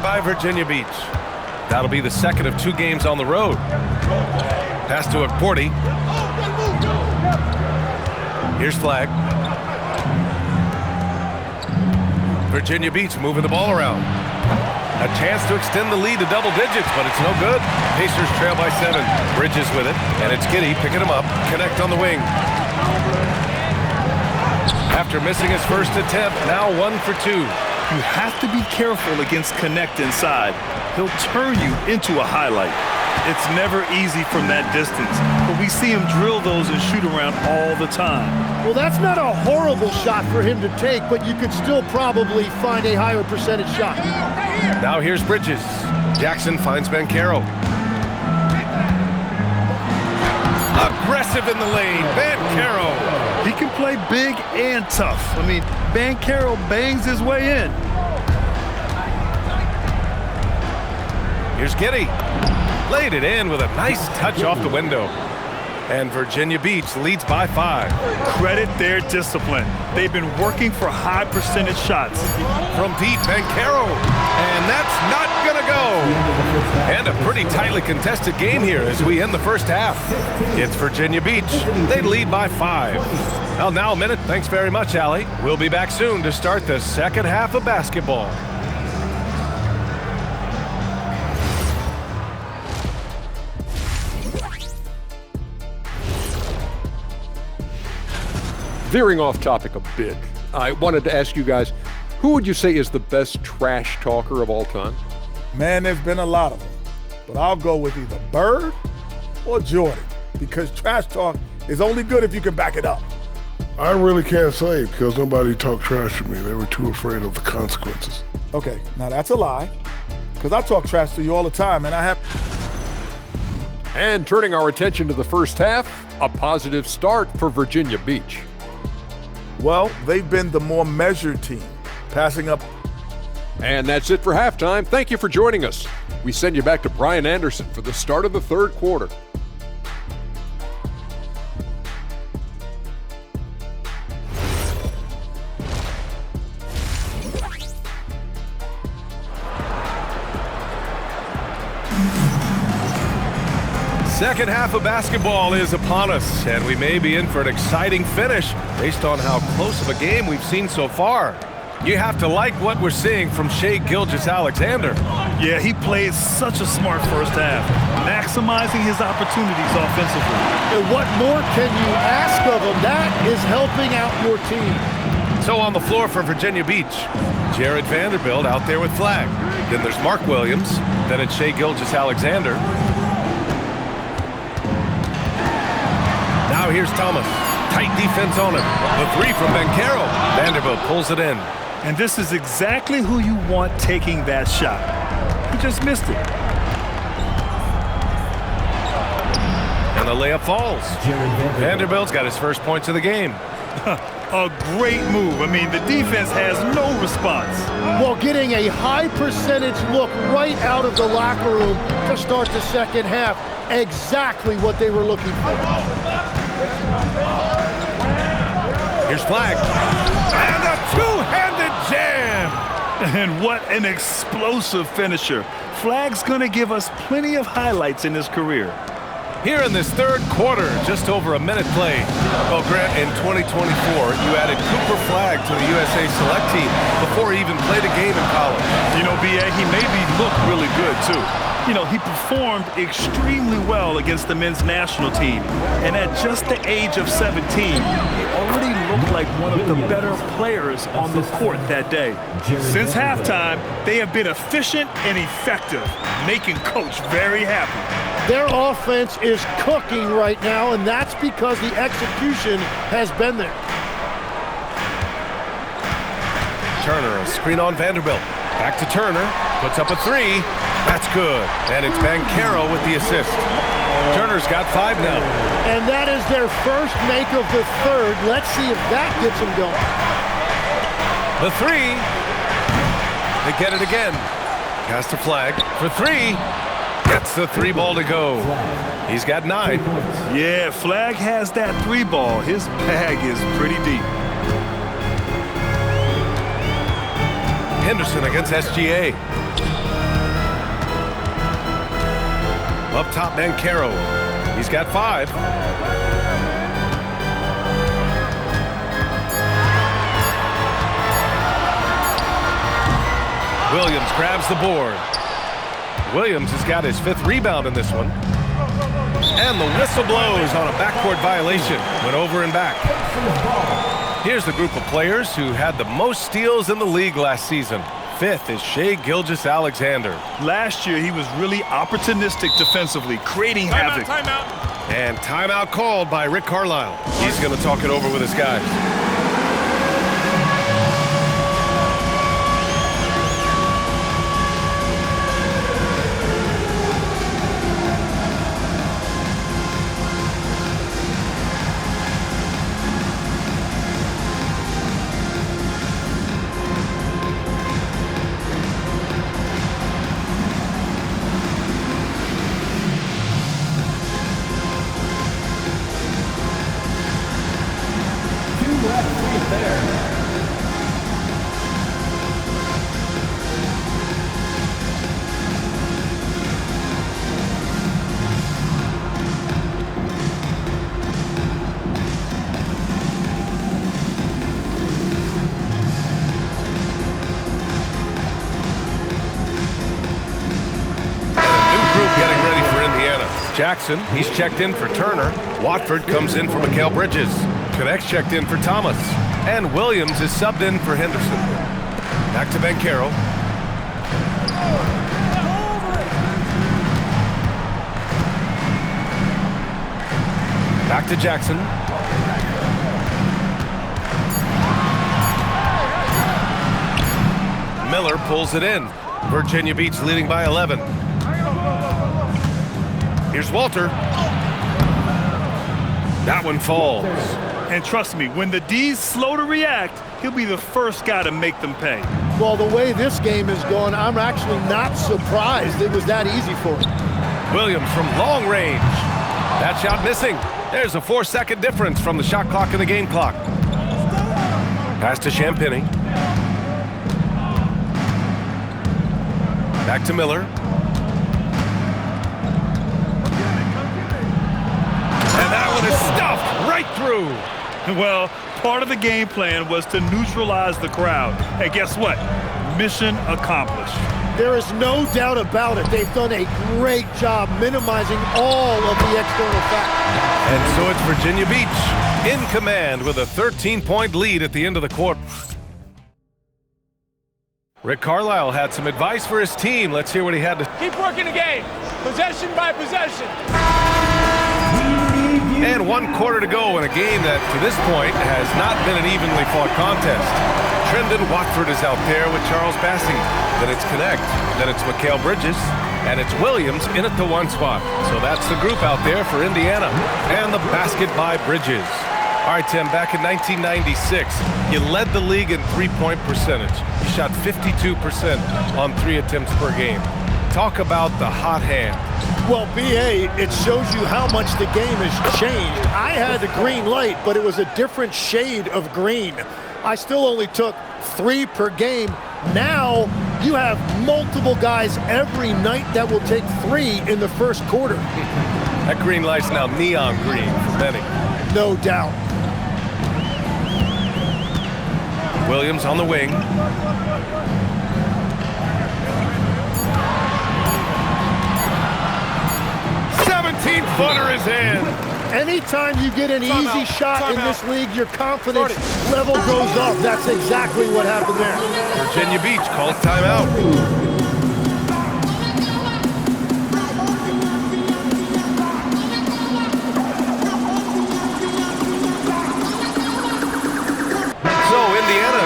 by Virginia Beach. That'll be the second of 2 games on the road. Pass to Akporti. Here's Flagg. Virginia Beach moving the ball around. A chance to extend the lead to double digits, but it's no good. Pacers trail by 7. Bridges with it, and it's Giddey picking him up. Connect on the wing. After missing his first attempt, now 1 for 2. You have to be careful against Connect inside. He'll turn you into a highlight. It's never easy from that distance, but we see him drill those and shoot around all the time. Well, that's not a horrible shot for him to take, but you could still probably find a higher percentage shot. Now here's Bridges. Jackson finds Banchero. Aggressive in the lane, Banchero. He can play big and tough. I mean, Banchero bangs his way in. Here's Giddey. Laid it in with a nice touch off the window. And Virginia Beach leads by 5. Credit their discipline. They've been working for high percentage shots. From deep, Banchero. And that's not going to go. And a pretty tightly contested game here as we end the first half. It's Virginia Beach. They lead by 5. Well, now a minute. Thanks very much, Allie. We'll be back soon to start the second half of basketball. Veering off topic a bit, I wanted to ask you guys, who would you say is the best trash talker of all time? Man, there's been a lot of them, but I'll go with either Bird or Jordan, because trash talk is only good if you can back it up. I really can't say because nobody talked trash to me. They were too afraid of the consequences. Okay, now that's a lie, because I talk trash to you all the time, and I have... And turning our attention to the first half, a positive start for Virginia Beach. Well, they've been the more measured team, passing up. And that's it for halftime. Thank you for joining us. We send you back to Brian Anderson for the start of the third quarter. Second half of basketball is upon us, and we may be in for an exciting finish based on how close of a game we've seen so far. You have to like what we're seeing from Shai Gilgeous-Alexander. Yeah, he played such a smart first half, maximizing his opportunities offensively. And what more can you ask of him? That is helping out your team. So on the floor for Virginia Beach, Jared Vanderbilt out there with Flagg. Then there's Mark Williams. Then it's Shai Gilgeous-Alexander. Now here's Thomas. Tight defense on him. The 3 from Banchero. Vanderbilt pulls it in. And this is exactly who you want taking that shot. He just missed it. And the layup falls. Vanderbilt's got his first points of the game. A great move. I mean, the defense has no response. Well, getting a high percentage look right out of the locker room to start the second half. Exactly what they were looking for. Here's Flagg. And a two-handed jam. And what an explosive finisher. Flagg's going to give us plenty of highlights in his career. Here in this third quarter, just over a minute played. Well, Grant, in 2024, you added Cooper Flagg to the USA Select team before he even played a game in college. You know, B.A., he made me look really good, too. You know, he performed extremely well against the men's national team. And at just the age of 17, he already looked like one of the better players on the court that day. Since halftime, they have been efficient and effective, making Coach very happy. Their offense is cooking right now, and that's because the execution has been there. Turner, a screen on Vanderbilt. Back to Turner, puts up a 3. That's good. And it's Banchero with the assist. Turner's got 5 now. And that is their first make of the third. Let's see if that gets them going. The 3. They get it again. Pass to Flagg for 3. Gets the 3 ball to go. He's got 9. Yeah, Flagg has that 3 ball. His bag is pretty deep. Henderson against SGA. Up top, Banchero. He's got 5. Williams grabs the board. Williams has got his 5th rebound in this one. And the whistle blows on a backcourt violation. Went over and back. Here's the group of players who had the most steals in the league last season. 5th is Shai Gilgeous-Alexander. Last year, he was really opportunistic defensively, creating havoc. Timeout. And timeout called by Rick Carlisle. He's going to talk it over with his guys. Jackson, he's checked in for Turner. Watford comes in for Mikal Bridges. Connect's checked in for Thomas. And Williams is subbed in for Henderson. Back to Banchero. Back to Jackson. Miller pulls it in. Virginia Beach leading by 11. Here's Walter. That one falls. And trust me, when the D's slow to react, he'll be the first guy to make them pay. Well, the way this game is going, I'm actually not surprised it was that easy for him. Williams from long range. That shot missing. There's a 4-second difference from the shot clock and the game clock. Pass to Champagnie. Back to Miller. And that one is stuffed right through. Well, part of the game plan was to neutralize the crowd. And guess what? Mission accomplished. There is no doubt about it. They've done a great job minimizing all of the external factors. And so it's Virginia Beach in command with a 13-point lead at the end of the quarter. Rick Carlisle had some advice for his team. Let's hear what he had to say. Keep working the game, possession by possession. And 1 quarter to go in a game that, to this point, has not been an evenly fought contest. Trendon Watford is out there with Charles Bassey. Then it's Connect. Then it's Mikal Bridges. And it's Williams in at the 1 spot. So that's the group out there for Indiana. And the basket by Bridges. All right, Tim, back in 1996, you led the league in three-point percentage. You shot 52% on 3 attempts per game. Talk about the hot hand. Well, B.A., it shows you how much the game has changed. I had the green light, but it was a different shade of green. I still only took 3 per game. Now you have multiple guys every night that will take 3 in the first quarter. That green light's now neon green for many. No doubt. Williams on the wing. 17-footer is in. Anytime you get an easy shot in this league, your confidence level goes up. That's exactly what happened there. Virginia Beach calls timeout.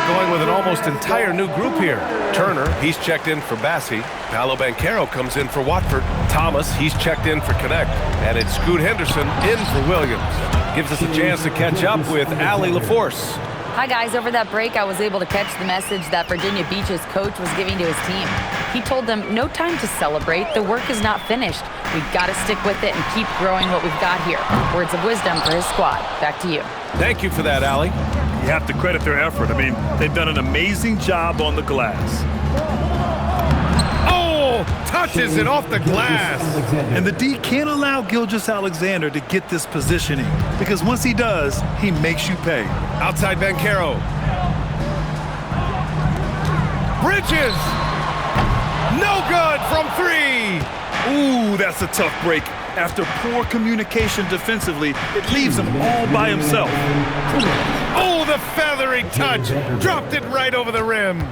Going with an almost entire new group here. Turner, he's checked in for Bassey. Paolo Banchero comes in for Watford. Thomas, he's checked in for Connect. And it's Scoot Henderson in for Williams. Gives us a chance to catch up with Allie LaForce. Hi guys, over that break I was able to catch the message that Virginia Beach's coach was giving to his team. He told them, no time to celebrate, the work is not finished. We've got to stick with it and keep growing what we've got here. Words of wisdom for his squad. Back to you. Thank you for that, Allie. You have to credit their effort. I mean, they've done an amazing job on the glass. Oh, notches it off the glass. And the D can't allow Gilgeous-Alexander to get this positioning because once he does, he makes you pay. Outside Banchero. Bridges. No good from 3. Ooh, that's a tough break. After poor communication defensively, it leaves him all by himself. Oh, the feathery touch. Dropped it right over the rim.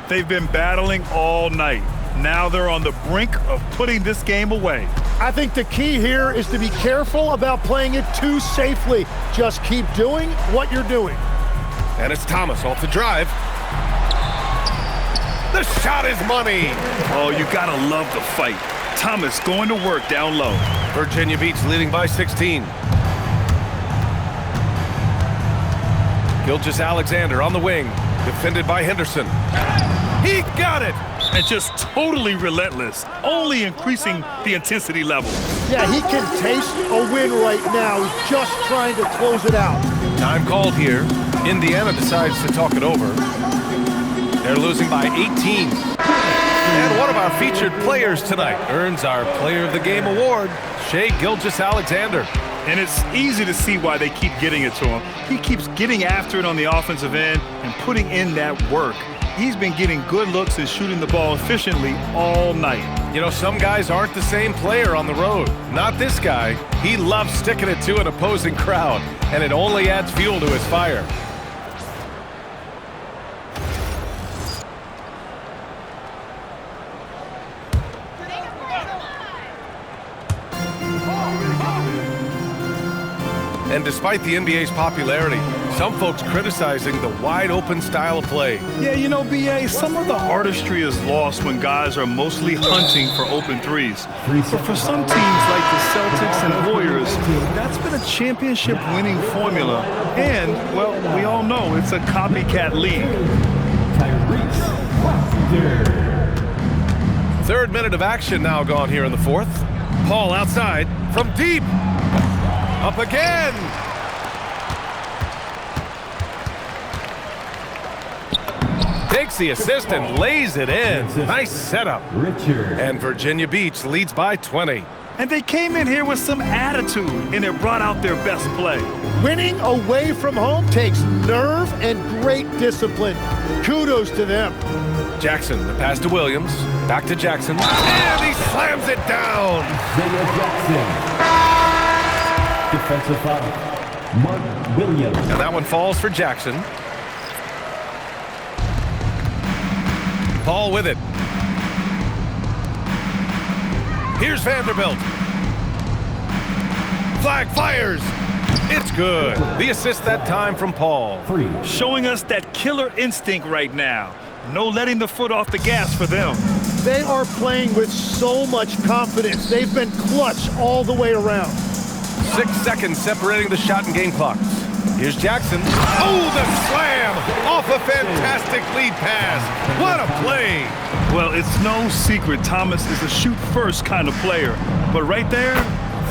They've been battling all night. Now they're on the brink of putting this game away. I think the key here is to be careful about playing it too safely. Just keep doing what you're doing. And it's Thomas off the drive. The shot is money. Oh, you gotta love the fight. Thomas going to work down low. Virginia Beach leading by 16. Gilgeous-Alexander on the wing, defended by Henderson. He got it! And just totally relentless, only increasing the intensity level. Yeah, he can taste a win right now. He's just trying to close it out. Time called here. Indiana decides to talk it over. They're losing by 18. And one of our featured players tonight earns our Player of the Game award, Shai Gilgeous-Alexander. And it's easy to see why they keep getting it to him. He keeps getting after it on the offensive end and putting in that work. He's been getting good looks and shooting the ball efficiently all night. You know, some guys aren't the same player on the road. Not this guy. He loves sticking it to an opposing crowd, and it only adds fuel to his fire. And despite the NBA's popularity, some folks criticizing the wide-open style of play. Yeah, you know, B.A., some of the artistry is lost when guys are mostly hunting for open threes. But for some teams like the Celtics and Warriors, that's been a championship-winning formula. And, well, we all know it's a copycat league. Third minute of action now gone here in the fourth. Paul outside from deep. Up again. Takes the assist and lays it in. Nice setup. And Virginia Beach leads by 20. And they came in here with some attitude, and it brought out their best play. Winning away from home takes nerve and great discipline. Kudos to them. Jackson, the pass to Williams. Back to Jackson. And he slams it down. Defensive foul, Mark Williams. And that one falls for Jackson. Paul with it. Here's Vanderbilt. Flag fires. It's good. The assist that time from Paul. Showing us that killer instinct right now. No letting the foot off the gas for them. They are playing with so much confidence. They've been clutch all the way around. 6 seconds separating the shot and game clocks. Here's Jackson. Oh, the slam off a fantastic lead pass. What a play. Well, it's no secret Thomas is a shoot-first kind of player. But right there,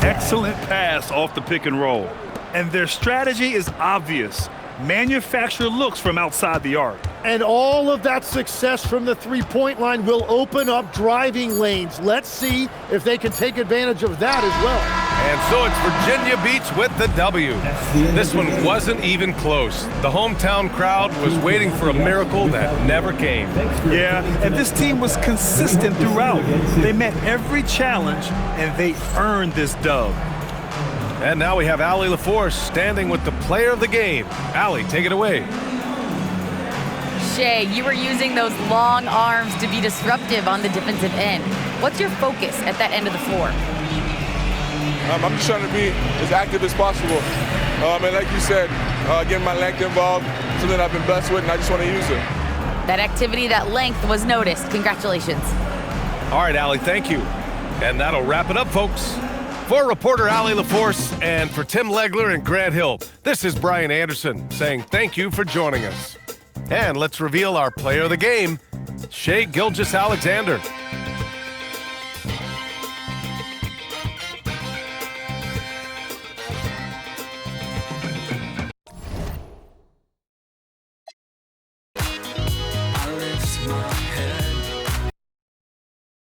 excellent pass off the pick and roll. And their strategy is obvious. Manufacture looks from outside the arc. And all of that success from the three-point line will open up driving lanes. Let's see if they can take advantage of that as well. And so it's Virginia Beach with the W. This one wasn't even close. The hometown crowd was waiting for a miracle that never came. Yeah, and this team was consistent throughout. They met every challenge, and they earned this dub. And now we have Allie LaForce standing with the player of the game. Allie, take it away. Shai, you were using those long arms to be disruptive on the defensive end. What's your focus at that end of the floor? I'm just trying to be as active as possible. And like you said, getting my length involved, something I've been blessed with, and I just want to use it. That activity, that length was noticed. Congratulations. All right, Allie, thank you. And that'll wrap it up, folks. For reporter Allie LaForce and for Tim Legler and Grant Hill, this is Brian Anderson saying thank you for joining us. And let's reveal our player of the game, Shai Gilgeous-Alexander.